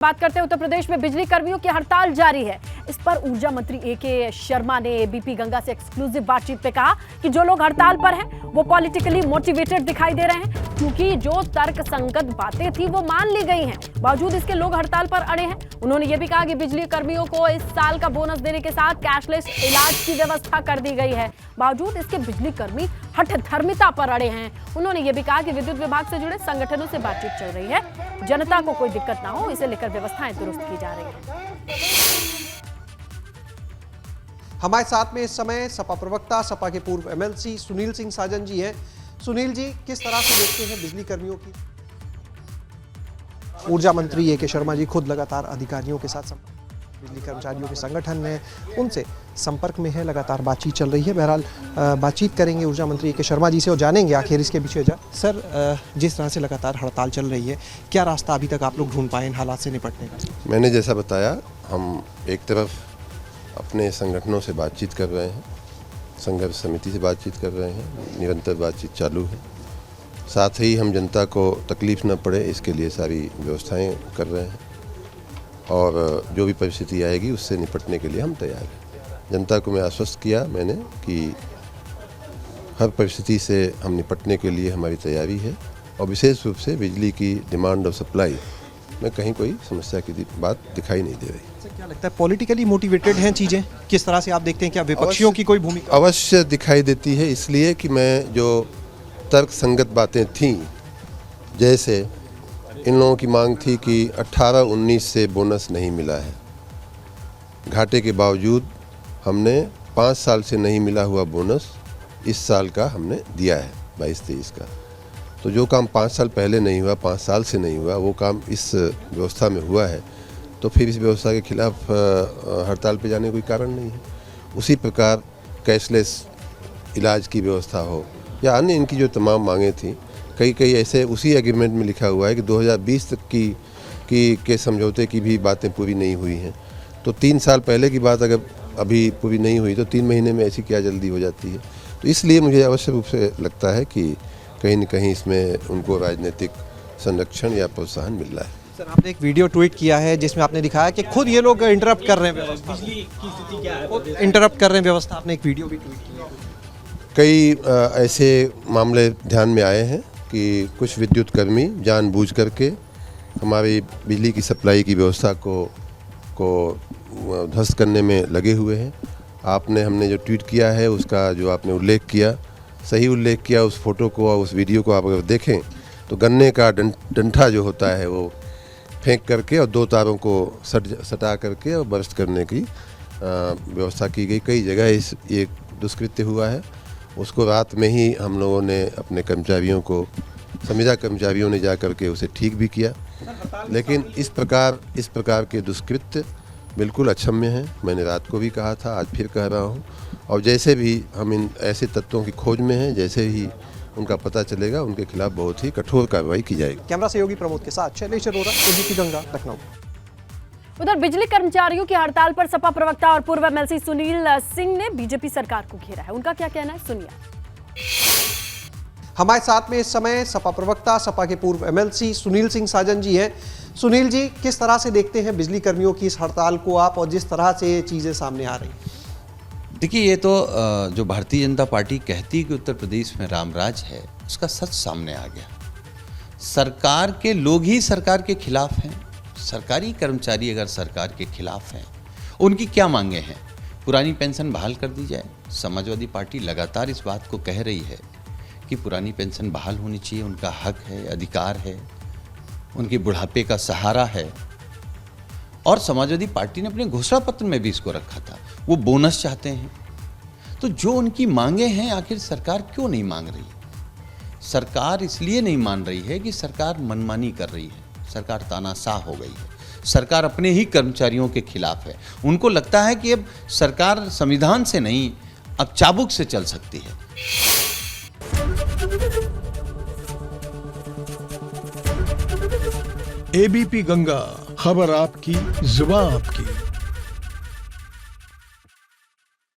बात करते हैं उत्तर प्रदेश में बिजली कर्मियों की हड़ताल जारी है। इस पर ऊर्जा मंत्री ए.के. शर्मा ने एबीपी गंगा से एक्सक्लूसिव बातचीत में कहा कि जो लोग हड़ताल पर हैं वो पॉलिटिकली मोटिवेटेड दिखाई दे रहे हैं, क्योंकि जो तर्क संगत बातें थी वो मान ली गई हैं। बावजूद इसके लोग हड़ताल पर अड़े हैं। उन्होंने ये भी कहा कि बिजली कर्मियों को इस साल का बोनस देने के साथ कैशलेस इलाज की व्यवस्था कर दी गई है। बावजूद इसके बिजली कर्मी हठधर्मिता पर अड़े हैं। उन्होंने ये भी कहा कि विद्युत विभाग से जुड़े संगठनों से बातचीत चल रही है, जनता को कोई दिक्कत ना हो इसे लेकर व्यवस्थाएं दुरुस्त की जा रही हैं। हमारे साथ में इस समय सपा प्रवक्ता, सपा के पूर्व एमएलसी सुनील सिंह साजन जी हैं। सुनील जी, किस तरह से देखते हैं बिजली कर्मियों की? ऊर्जा मंत्री ए.के. शर्मा जी खुद लगातार अधिकारियों के साथ बिजली कर्मचारियों के संगठन है उनसे संपर्क में है, लगातार बातचीत चल रही है। बहरहाल बातचीत करेंगे ऊर्जा मंत्री ए.के. शर्मा जी से और जानेंगे आखिर इसके पीछे वजह। सर, जिस तरह से लगातार हड़ताल चल रही है, क्या रास्ता अभी तक आप लोग ढूंढ पाए इन हालात से निपटने का? मैंने जैसा बताया, हम एक तरफ अपने संगठनों से बातचीत कर रहे हैं, संघर्ष समिति से बातचीत कर रहे हैं, निरंतर बातचीत चालू है। साथ ही हम जनता को तकलीफ न पड़े इसके लिए सारी व्यवस्थाएं कर रहे हैं और जो भी परिस्थिति आएगी उससे निपटने के लिए हम तैयार हैं। जनता को मैं आश्वस्त किया मैंने कि हर परिस्थिति से हम निपटने के लिए हमारी तैयारी है और विशेष रूप से बिजली की डिमांड और सप्लाई में कहीं कोई समस्या की बात दिखाई नहीं दे रही। सर, क्या लगता है पॉलिटिकली मोटिवेटेड हैं चीज़ें? किस तरह से आप देखते हैं, क्या विपक्षियों की कोई भूमिका अवश्य दिखाई देती है? इसलिए कि मैं जो तर्क संगत बातें थीं, जैसे इन लोगों की मांग थी कि 18-19 से बोनस नहीं मिला है, घाटे के बावजूद हमने 5 साल से नहीं मिला हुआ बोनस इस साल का हमने दिया है, 22-23 का। तो जो काम 5 साल पहले नहीं हुआ, 5 साल से नहीं हुआ, वो काम इस व्यवस्था में हुआ है, तो फिर इस व्यवस्था के खिलाफ हड़ताल पे जाने कोई कारण नहीं है। उसी प्रकार कैशलेस इलाज की व्यवस्था हो या अन्य इनकी जो तमाम मांगें थीं, कई ऐसे उसी एग्रीमेंट में लिखा हुआ है कि 2020 तक के समझौते की भी बातें पूरी नहीं हुई हैं। तो 3 साल पहले की बात अगर अभी पूरी नहीं हुई तो 3 महीने में ऐसी क्या जल्दी हो जाती है? तो इसलिए मुझे अवश्य रूप से लगता है कि कहीं न कहीं इसमें उनको राजनीतिक संरक्षण या प्रोत्साहन मिल रहा है। सर, आपने एक वीडियो ट्वीट किया है जिसमें आपने दिखाया कि खुद ये लोग इंटरप्ट कर रहे हैं व्यवस्था, इंटरप्ट कर रहे हैं व्यवस्था। आपने एक वीडियो भी ट्वीट किया। कई ऐसे मामले ध्यान में आए हैं कि कुछ विद्युत कर्मी जानबूझ करके हमारी बिजली की सप्लाई की व्यवस्था को ध्वस्त करने में लगे हुए हैं। हमने जो ट्वीट किया है उसका जो आपने उल्लेख किया, सही उल्लेख किया, उस फोटो को और उस वीडियो को आप अगर देखें तो गन्ने का डंठा जो होता है वो फेंक करके और 2 तारों को सटा करके और बर्स्ट करने की व्यवस्था की गई। कई जगह ये दुष्कृत्य हुआ है। उसको रात में ही हम लोगों ने अपने कर्मचारियों को, संविदा कर्मचारियों ने जा करके उसे ठीक भी किया। लेकिन इस प्रकार के दुष्कृत्य बिल्कुल अक्षम्य हैं। मैंने रात को भी कहा था, आज फिर कह रहा हूँ। और जैसे भी हम इन ऐसे तत्वों की खोज में हैं, जैसे ही उनका पता चलेगा उनके खिलाफ बहुत ही कठोर कार्रवाई की जाएगी। कैमरा सहयोगी प्रमोद के साथ शैलेश अरोरा, एबीपी गंगा, लखनऊ। उधर बिजली कर्मचारियों की हड़ताल पर सपा प्रवक्ता और पूर्व एमएलसी सुनील सिंह ने बीजेपी सरकार को घेरा है। उनका क्या कहना है, सुनिए। हमारे साथ में इस समय सपा प्रवक्ता, सपा के पूर्व एमएलसी सुनील सिंह साजन जी हैं। सुनील जी, किस तरह से देखते हैं बिजली कर्मियों की इस हड़ताल को आप, और जिस तरह से ये चीजें सामने आ रही? देखिए, ये तो जो भारतीय जनता पार्टी कहती है कि उत्तर प्रदेश में रामराज है, उसका सच सामने आ गया। सरकार के लोग ही सरकार के खिलाफ हैं। सरकारी कर्मचारी अगर सरकार के खिलाफ हैं, उनकी क्या मांगे हैं? पुरानी पेंशन बहाल कर दी जाए। समाजवादी पार्टी लगातार इस बात को कह रही है कि पुरानी पेंशन बहाल होनी चाहिए, उनका हक है, अधिकार है, उनके बुढ़ापे का सहारा है। और समाजवादी पार्टी ने अपने घोषणा पत्र में भी इसको रखा था। वो बोनस चाहते हैं। तो जो उनकी मांगे हैं, आखिर सरकार क्यों नहीं मांग रही? सरकार इसलिए नहीं मान रही है कि सरकार मनमानी कर रही है, सरकार तानाशाह हो गई है, सरकार अपने ही कर्मचारियों के खिलाफ है। उनको लगता है कि अब सरकार संविधान से नहीं, अब चाबुक से चल सकती है। एबीपी गंगा, खबर आपकी, जुबान आपकी।